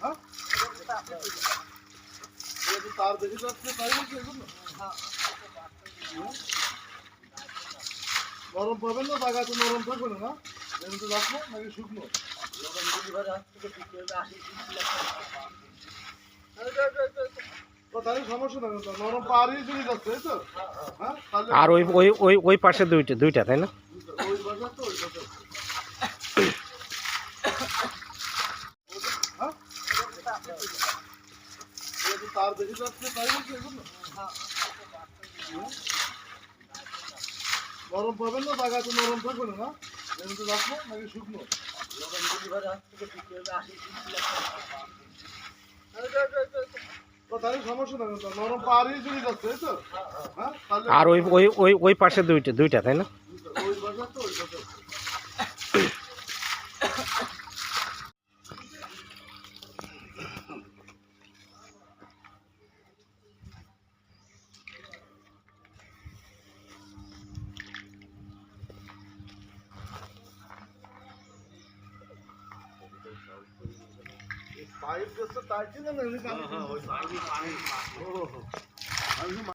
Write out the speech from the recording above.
হ্যাঁ তার বেশি যাচ্ছে তাই বলছি এগুলো নরম পাবেন না, জায়গা তো নরম থাকবে না, এমনি তো যাচ্ছে নাকি শুকনো? তাহলে সমস্যা নেই, নরম পাহাড়ি চলে যাচ্ছে তাই তো। হ্যাঁ তাহলে আর ওই ওই ওই ওই পাশে দুইটা তাই না? ওই বাজার তো ওই বাজার। হ্যাঁ তার বেশি যাচ্ছে তাই বলছি এগুলো নরম পাবেন না, জায়গা তো নরম থাকবে না, এমনি তো যাচ্ছে নাকি শুকনো? তাহলে সমস্যা নেই, নরম পাহাড়ি চলে যাচ্ছে তাই তো। হ্যাঁ তাহলে আর ওই ওই ওই ওই পাশে দুইটা তাই না? ওই বাজার তো ওই বাজার। পাইপ দিচ্ছে তাই ছিল না,